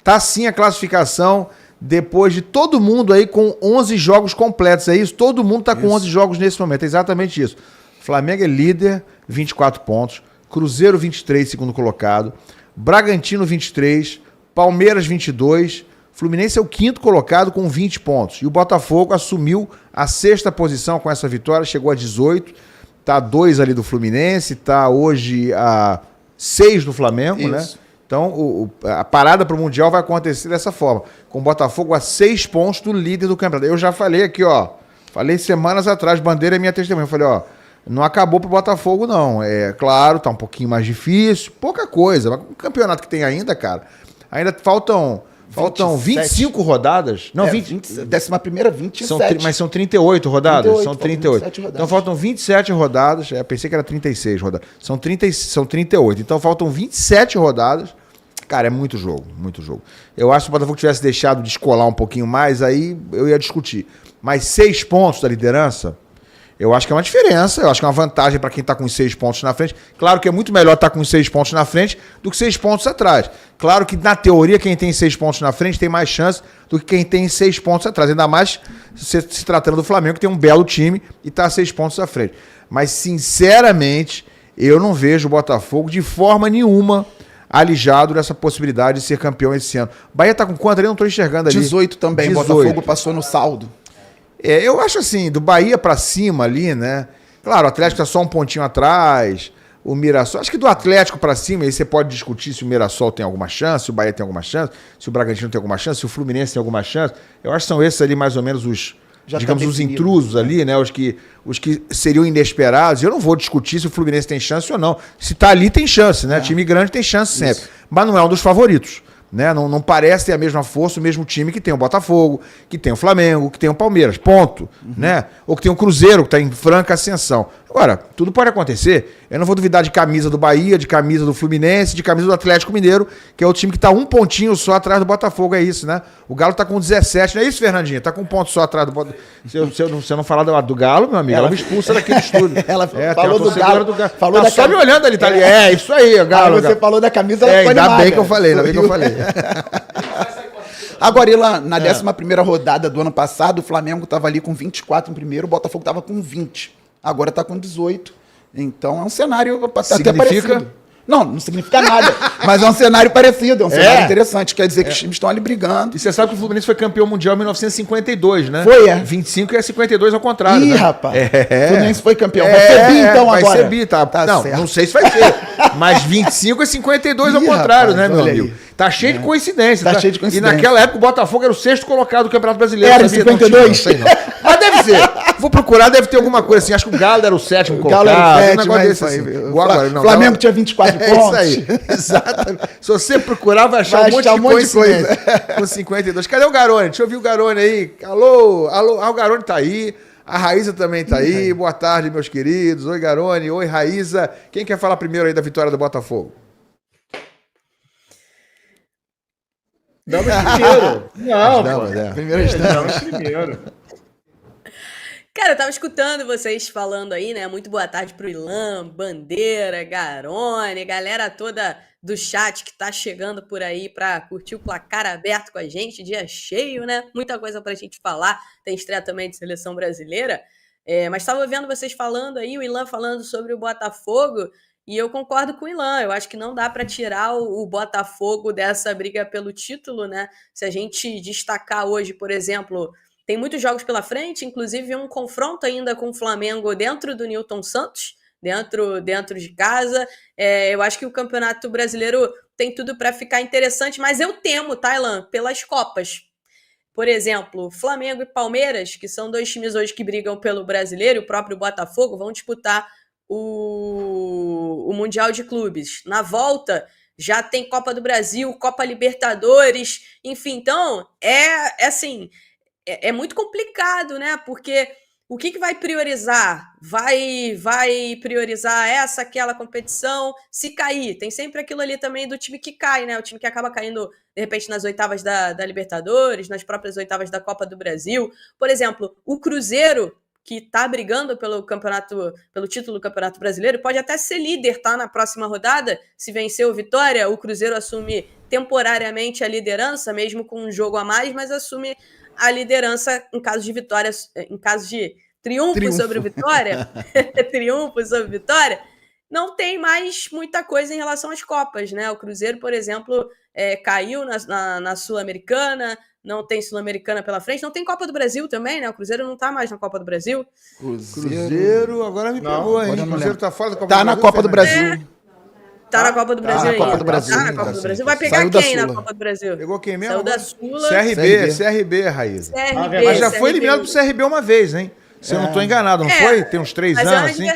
Tá sim a classificação depois de todo mundo aí com 11 jogos completos, é isso? Todo mundo tá com 11 jogos nesse momento, é exatamente isso. Flamengo é líder, 24 pontos. Cruzeiro 23, segundo colocado. Bragantino 23. Palmeiras 22. Fluminense é o quinto colocado com 20 pontos. E o Botafogo assumiu a sexta posição com essa vitória, chegou a 18. Tá 2 ali do Fluminense, tá hoje a 6 do Flamengo, né? Então a parada para o Mundial vai acontecer dessa forma, com o Botafogo a 6 pontos do líder do campeonato. Eu já falei aqui, ó, falei semanas atrás, Bandeira é minha testemunha, eu falei, ó, não acabou pro Botafogo não, é claro, tá um pouquinho mais difícil, pouca coisa, mas o campeonato que tem ainda, cara, ainda faltam 25 rodadas. Não, 11ª, 27. Mas são 38 rodadas? São 38. Rodadas. Então faltam 27 rodadas. Pensei que era 36 rodadas. São 38. Então faltam 27 rodadas. Cara, é muito jogo, muito jogo. Eu acho que o Botafogo tivesse deixado de escolar um pouquinho mais, aí eu ia discutir. Mas 6 pontos da liderança, eu acho que é uma diferença, eu acho que é uma vantagem para quem está com 6 pontos na frente. Claro que é muito melhor estar com 6 pontos na frente do que 6 pontos atrás. Claro que, na teoria, quem tem 6 pontos na frente tem mais chance do que quem tem 6 pontos atrás. Ainda mais se tratando do Flamengo, que tem um belo time e está a 6 pontos à frente. Mas, sinceramente, eu não vejo o Botafogo de forma nenhuma alijado dessa possibilidade de ser campeão esse ano. Bahia está com quanto ali? Eu não estou enxergando ali. 18 também, 18. Botafogo passou no saldo. Eu acho assim, do Bahia pra cima ali, né? Claro, o Atlético tá só um pontinho atrás, o Mirassol. Acho que do Atlético pra cima, aí você pode discutir se o Mirassol tem alguma chance, se o Bahia tem alguma chance, se o Bragantino tem alguma chance, se o Fluminense tem alguma chance. Eu acho que são esses ali mais ou menos os, digamos, os intrusos ali, né? Os que seriam inesperados. Eu não vou discutir se o Fluminense tem chance ou não. Se tá ali, tem chance, né? Time grande tem chance sempre. Mas não é um dos favoritos. Né? Não parece ter a mesma força, o mesmo time que tem o Botafogo, que tem o Flamengo, que tem o Palmeiras, ponto. Né? Ou que tem o Cruzeiro, que está em franca ascensão. Agora, tudo pode acontecer. Eu não vou duvidar de camisa do Bahia, de camisa do Fluminense, de camisa do Atlético Mineiro, que é o time que está um pontinho só atrás do Botafogo, é isso, né? O Galo está com 17, não é isso, Fernandinha? Está com um ponto só atrás do Botafogo. Se eu não falar do Galo, meu amigo, ela me expulsa daqui do estúdio. Ela falou do Galo. Falou tá só me olhando ali, tá ali. É, isso aí, o Galo. Aí você falou da camisa, ela foi ainda bem que eu falei, ainda bem que eu falei. Agora, Ilan, na 11ª rodada do ano passado, o Flamengo estava ali com 24 em primeiro, o Botafogo estava com 20. Agora está com 18. Então é um cenário até parecido. Não significa nada. Mas é um cenário parecido, é um cenário interessante. Quer dizer que os times estão ali brigando. E você sabe que o Fluminense foi campeão mundial em 1952, né? Foi, 25 é 52 ao contrário. Ih, né? Rapaz. O Fluminense foi campeão. Vai ser bi, então, agora. Vai ser bi, tá? Não sei se vai ser. Mas 25 é 52 ao contrário, rapaz, né, meu amigo? Tá cheio de coincidência. Tá cheio de coincidência. E naquela época o Botafogo era o 6º colocado do Campeonato Brasileiro. Era em 52? Não sei não. Mas deve ser. Vou procurar, deve ter alguma coisa assim. Acho que o Galo era o 7º colocado. O Galo era o 7º, um negócio desse assim. Igual agora. Não, Flamengo tinha 24 pontos. É isso aí. Exatamente. Se você procurar, vai achar um monte de coisa. Com 52. Cadê o Garone? Deixa eu ouvir o Garone aí. Alô? Ah, o Garone tá aí. A Raíza também tá aí. Boa tarde, meus queridos. Oi, Garone. Oi, Raíza. Quem quer falar primeiro aí da vitória do Botafogo? Damos primeiro. Damos primeiro. Cara, eu tava escutando vocês falando aí, né? Muito boa tarde pro Ilan, Bandeira, Garone, galera toda do chat que tá chegando por aí pra curtir o placar aberto com a gente, dia cheio, né? Muita coisa pra gente falar. Tem estreia também de seleção brasileira. Mas tava vendo vocês falando aí, o Ilan falando sobre o Botafogo, e eu concordo com o Ilan. Eu acho que não dá pra tirar o Botafogo dessa briga pelo título, né? Se a gente destacar hoje, por exemplo, tem muitos jogos pela frente, inclusive um confronto ainda com o Flamengo dentro do Newton Santos, dentro de casa. Eu acho que o Campeonato Brasileiro tem tudo para ficar interessante, mas eu temo, Ilan, pelas Copas. Por exemplo, Flamengo e Palmeiras, que são dois times hoje que brigam pelo Brasileiro, o próprio Botafogo, vão disputar o Mundial de Clubes. Na volta, já tem Copa do Brasil, Copa Libertadores, enfim, então, assim... É muito complicado, né? Porque o que vai priorizar? Vai priorizar aquela competição? Se cair, tem sempre aquilo ali também do time que cai, né? O time que acaba caindo, de repente, nas oitavas da Libertadores, nas próprias oitavas da Copa do Brasil. Por exemplo, o Cruzeiro, que está brigando pelo título do Campeonato Brasileiro, pode até ser líder, tá? Na próxima rodada, se vencer o Vitória, o Cruzeiro assume temporariamente a liderança, mesmo com um jogo a mais, mas assume a liderança em caso de vitórias, em caso de triunfo sobre o Vitória, triunfo sobre Vitória, não tem mais muita coisa em relação às Copas, né? O Cruzeiro, por exemplo, caiu na Sul-Americana, não tem Sul-Americana pela frente, não tem Copa do Brasil também, né? O Cruzeiro não tá mais na Copa do Brasil. Cruzeiro agora me pegou, hein? O Cruzeiro tá fora da Copa do Brasil. Tá na Copa do Brasil. Tá na Copa do Brasil aí. Tá na Copa do Brasil. Tá na Copa do Brasil. Vai pegar quem na Copa do Brasil? Pegou quem mesmo? Saiu da Sula. CRB, Raíza. Mas já foi eliminado pro CRB uma vez, hein? Se eu não tô enganado, não foi? Tem uns 3 anos, assim.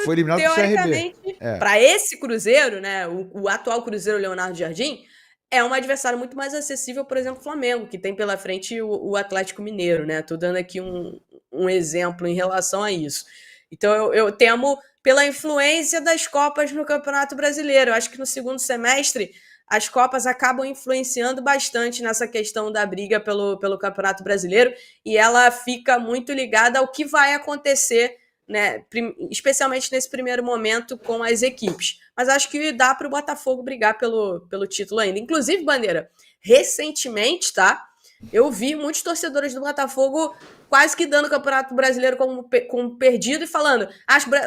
Foi eliminado pro CRB. Para esse Cruzeiro, né? O atual Cruzeiro Leonardo Jardim, é um adversário muito mais acessível, por exemplo, o Flamengo, que tem pela frente o Atlético Mineiro, né? Tô dando aqui um exemplo em relação a isso. Então eu temo pela influência das Copas no Campeonato Brasileiro. Eu acho que no segundo semestre as Copas acabam influenciando bastante nessa questão da briga pelo Campeonato Brasileiro e ela fica muito ligada ao que vai acontecer, né, especialmente nesse primeiro momento com as equipes. Mas acho que dá para o Botafogo brigar pelo título ainda. Inclusive, Bandeira, recentemente, tá? Eu vi muitos torcedores do Botafogo quase que dando o Campeonato Brasileiro como perdido e falando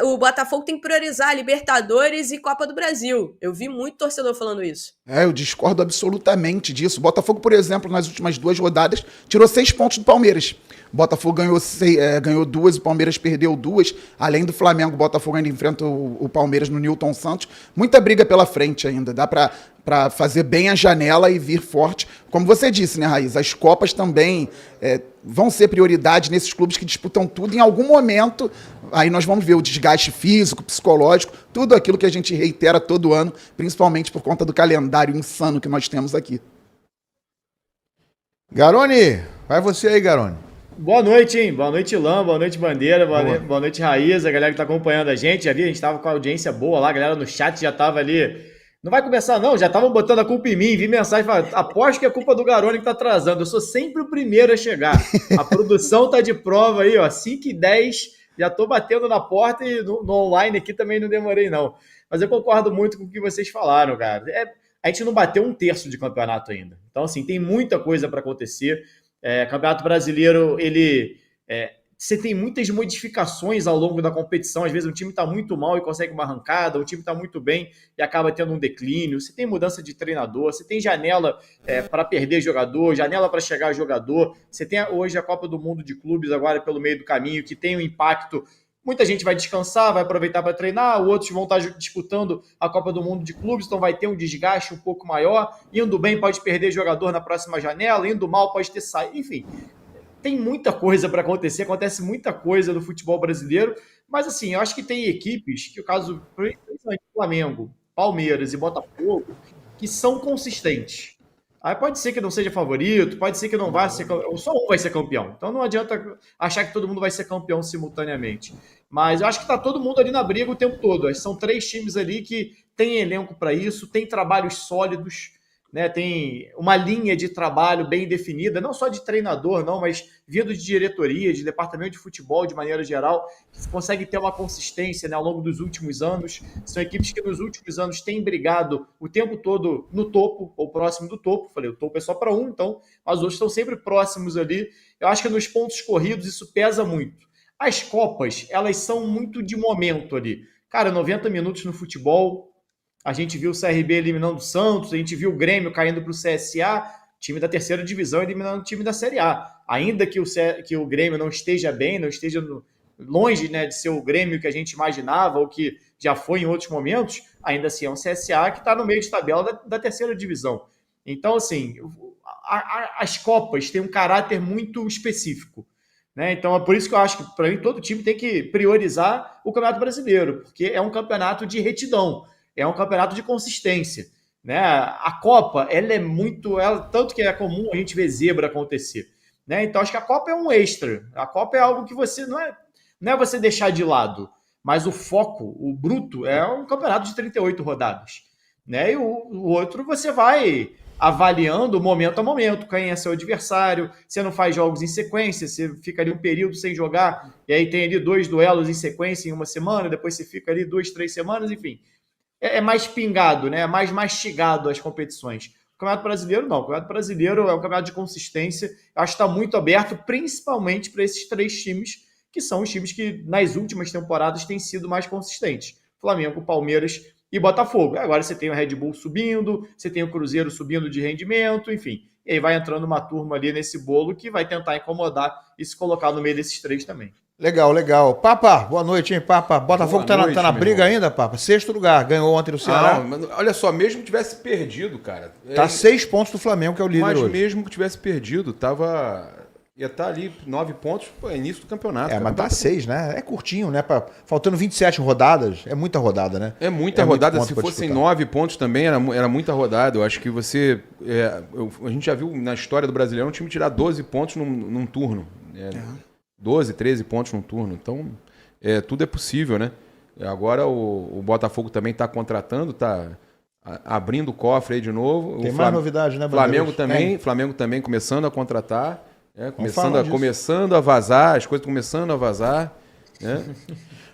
o Botafogo tem que priorizar a Libertadores e Copa do Brasil. Eu vi muito torcedor falando isso. Eu discordo absolutamente disso. O Botafogo, por exemplo, nas últimas 2 rodadas, tirou 6 pontos do Palmeiras. O Botafogo ganhou 2, o Palmeiras perdeu 2. Além do Flamengo, o Botafogo ainda enfrenta o Palmeiras no Newton Santos. Muita briga pela frente ainda. Dá para fazer bem a janela e vir forte. Como você disse, né, Raíssa? As Copas também vão ser prioridade nesses clubes que disputam tudo. Em algum momento, aí nós vamos ver o desgaste físico, psicológico, tudo aquilo que a gente reitera todo ano, principalmente por conta do calendário insano que nós temos aqui. Garoni, vai você aí, Garoni. Boa noite, hein? Boa noite, Lã. Boa noite, Bandeira. Boa noite, Raíssa. A galera que tá acompanhando a gente. Já vi, a gente tava com a audiência boa lá. A galera no chat já tava ali. Não vai começar, não. Já estavam botando a culpa em mim. Vi mensagem falando, aposto que é culpa do Garoni que tá atrasando. Eu sou sempre o primeiro a chegar. A produção tá de prova aí, ó. 5h10. Já tô batendo na porta e no online aqui também não demorei, não. Mas eu concordo muito com o que vocês falaram, cara. A gente não bateu 1/3 de campeonato ainda. Então, assim, tem muita coisa para acontecer. Campeonato Brasileiro, você tem muitas modificações ao longo da competição. Às vezes um time está muito mal e consegue uma arrancada, o time está muito bem e acaba tendo um declínio. Você tem mudança de treinador, você tem janela para perder jogador, janela para chegar jogador. Você tem hoje a Copa do Mundo de Clubes agora pelo meio do caminho, que tem um impacto. Muita gente vai descansar, vai aproveitar para treinar, outros vão estar disputando a Copa do Mundo de Clubes, então vai ter um desgaste um pouco maior. Indo bem, pode perder jogador na próxima janela, indo mal, pode ter saído. Enfim, tem muita coisa para acontecer, acontece muita coisa no futebol brasileiro, mas assim, eu acho que tem equipes, que o caso, principalmente Flamengo, Palmeiras e Botafogo, que são consistentes. Aí pode ser que não seja favorito, pode ser que não vá ser campeão, só um vai ser campeão. Então não adianta achar que todo mundo vai ser campeão simultaneamente. Mas eu acho que está todo mundo ali na briga o tempo todo. São 3 times ali que têm elenco para isso, tem trabalhos sólidos, né? Tem uma linha de trabalho bem definida, não só de treinador, não, mas vindo de diretoria, de departamento de futebol de maneira geral, que consegue ter uma consistência, né, ao longo dos últimos anos. São equipes que nos últimos anos têm brigado o tempo todo no topo, ou próximo do topo. Falei, o topo é só para um, então, mas os outros estão sempre próximos ali. Eu acho que nos pontos corridos isso pesa muito. As Copas, elas são muito de momento ali. Cara, 90 minutos no futebol. A gente viu o CRB eliminando o Santos, a gente viu o Grêmio caindo para o CSA, time da 3ª divisão eliminando o time da Série A. Ainda que o Grêmio não esteja bem, não esteja longe, né, de ser o Grêmio que a gente imaginava ou que já foi em outros momentos, ainda assim é um CSA que está no meio de tabela da 3ª divisão. Então, assim, as Copas têm um caráter muito específico, né? Então é por isso que eu acho que, para mim, todo time tem que priorizar o Campeonato Brasileiro, porque é um campeonato de retidão. É um campeonato de consistência, né? A Copa, tanto que é comum a gente ver zebra acontecer, né? Então acho que a Copa é um extra. A Copa é algo que você não é você deixar de lado, mas o foco, o bruto, é um campeonato de 38 rodadas, né? E o outro você vai avaliando momento a momento, quem é seu adversário, você não faz jogos em sequência, você fica ali um período sem jogar, e aí tem ali 2 duelos em sequência em uma semana, depois você fica ali 2, 3 semanas, enfim. É mais pingado, né? É mais mastigado as competições. O Campeonato Brasileiro, não. O Campeonato Brasileiro é um campeonato de consistência, eu acho que está muito aberto, principalmente para esses 3 times, que são os times que nas últimas temporadas têm sido mais consistentes. Flamengo, Palmeiras e Botafogo. Agora você tem o Red Bull subindo, você tem o Cruzeiro subindo de rendimento, enfim. E aí vai entrando uma turma ali nesse bolo que vai tentar incomodar e se colocar no meio desses 3 também. Legal, legal. Papa, boa noite, hein, Papa? Botafogo tá na briga ainda, Papa? 6º lugar, ganhou ontem no Ceará. Mas olha só, mesmo que tivesse perdido, cara... Tá 6 pontos do Flamengo, que é o líder hoje. Mas mesmo que tivesse perdido, ia estar ali 9 pontos, início do campeonato. Mas tá 6, né? É curtinho, né? Faltando 27 rodadas, é muita rodada, né? É muita rodada. Se fossem 9 pontos também, era muita rodada. Eu acho que a gente já viu na história do Brasileirão um time tirar 12 pontos num turno. 12, 13 pontos num turno. Então, tudo é possível, né? Agora o Botafogo também está contratando, está abrindo o cofre aí de novo. Tem mais novidade, né, Flamengo também começando a contratar. Começando a vazar, as coisas começando a vazar. Né?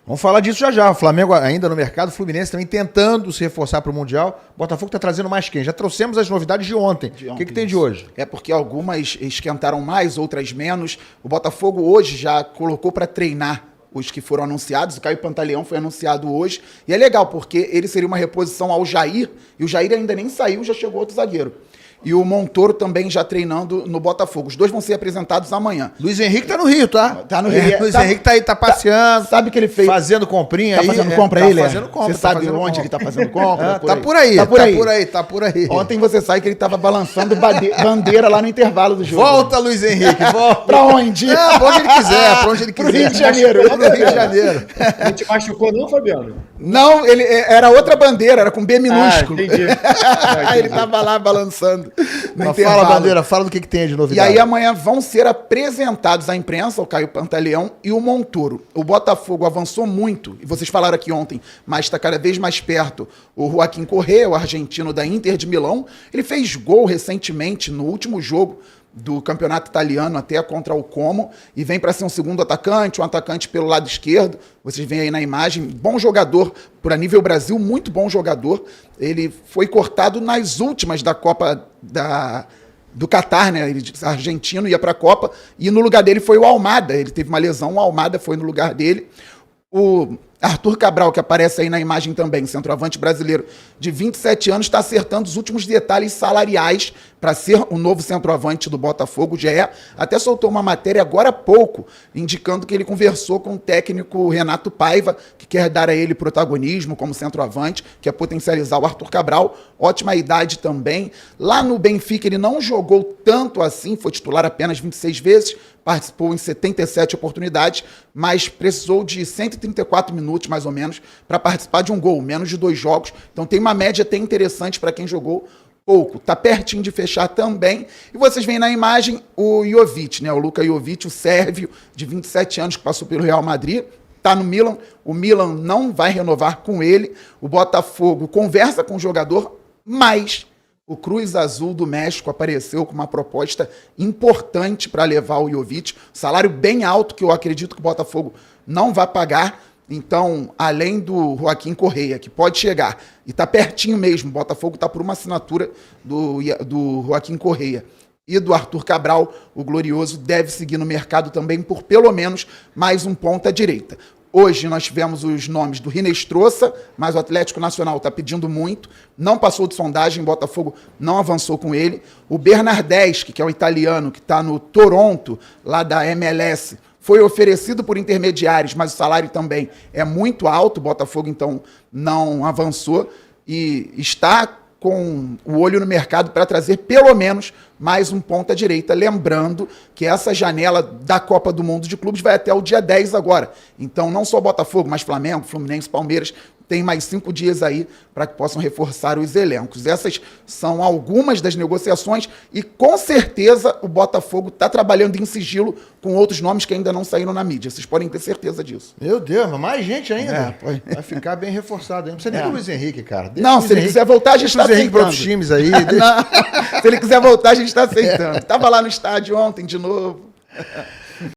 Vamos falar disso já. O Flamengo ainda no mercado, o Fluminense também tentando se reforçar para o Mundial. O Botafogo está trazendo mais quem? Já trouxemos as novidades de ontem. O que tem de hoje? É porque algumas esquentaram mais, outras menos. O Botafogo hoje já colocou para treinar os que foram anunciados. O Caio Pantaleão foi anunciado hoje. E é legal, porque ele seria uma reposição ao Jair. E o Jair ainda nem saiu, já chegou outro zagueiro. E o Montoro também já treinando no Botafogo. Os dois vão ser apresentados amanhã. Luiz Henrique tá no Rio, tá? Tá no Rio. Luiz Henrique tá aí, tá passeando. Sabe que ele fez... Fazendo comprinha aí. Tá fazendo compra aí, fazendo compra. Você sabe onde ele tá fazendo compra? Tá por aí. Ontem você sabe que ele tava balançando bandeira lá no intervalo do jogo. Volta, Luiz Henrique, volta. Pra onde? Pra onde ele quiser, pra onde ele quiser. Pro Rio de Janeiro. Pro Rio de Janeiro. Não te machucou não, Fabiano? Não, ele era outra bandeira, era com B minúsculo. Entendi. Ele tava lá balançando. Fala, Bandeira, fala do que tem de novidade. E aí amanhã vão ser apresentados à imprensa o Caio Pantaleão e o Montoro. O Botafogo avançou muito, e vocês falaram aqui ontem, mas está cada vez mais perto. O Joaquim Correa, o argentino da Inter de Milão, ele fez gol recentemente no último jogo do campeonato italiano, até contra o Como, e vem para ser um segundo atacante, um atacante pelo lado esquerdo. Vocês veem aí na imagem, bom jogador, para nível Brasil, muito bom jogador. Ele foi cortado nas últimas da Copa do Catar, né? Ele argentino, ia para a Copa, e no lugar dele foi o Almada. Ele teve uma lesão, o Almada foi no lugar dele. O Arthur Cabral, que aparece aí na imagem também, centroavante brasileiro de 27 anos, está acertando os últimos detalhes salariais para ser o novo centroavante do Botafogo. O GE até soltou uma matéria agora há pouco, indicando que ele conversou com o técnico Renato Paiva, que quer dar a ele protagonismo como centroavante, quer potencializar o Arthur Cabral. Ótima idade também. Lá no Benfica ele não jogou tanto assim, foi titular apenas 26 vezes, participou em 77 oportunidades, mas precisou de 134 minutos, mais ou menos, para participar de um gol, menos de 2 jogos. Então tem uma média até interessante para quem jogou pouco. Tá pertinho de fechar também. E vocês veem na imagem o Jovic, né? O Luka Jovic, o sérvio de 27 anos, que passou pelo Real Madrid, tá no Milan. O Milan não vai renovar com ele. O Botafogo conversa com o jogador, mas o Cruz Azul do México apareceu com uma proposta importante para levar o Jovic. Salário bem alto, que eu acredito que o Botafogo não vai pagar. Então, além do Joaquim Correa, que pode chegar, e está pertinho mesmo, o Botafogo está por uma assinatura do Joaquim Correa e do Arthur Cabral, o Glorioso deve seguir no mercado também por pelo menos mais um ponta-direita. Hoje nós tivemos os nomes do Rinestrosa, mas o Atlético Nacional está pedindo muito, não passou de sondagem, Botafogo não avançou com ele. O Bernardeschi, que é o italiano, que está no Toronto, lá da MLS, foi oferecido por intermediários, mas o salário também é muito alto, o Botafogo então não avançou e está com o olho no mercado para trazer pelo menos mais um ponta-direita, lembrando que essa janela da Copa do Mundo de Clubes vai até o dia 10 agora. Então não só Botafogo, mas Flamengo, Fluminense, Palmeiras, tem mais 5 dias aí para que possam reforçar os elencos. Essas são algumas das negociações e, com certeza, o Botafogo está trabalhando em sigilo com outros nomes que ainda não saíram na mídia. Vocês podem ter certeza disso. Meu Deus, mas mais gente ainda. Foi. Vai ficar bem reforçado. Não precisa nem do Luiz Henrique, cara. Deixa Não, se ele quiser voltar, a gente está aceitando. para outros times aí. Não, se ele quiser voltar, a gente está aceitando. Estava lá no estádio ontem de novo.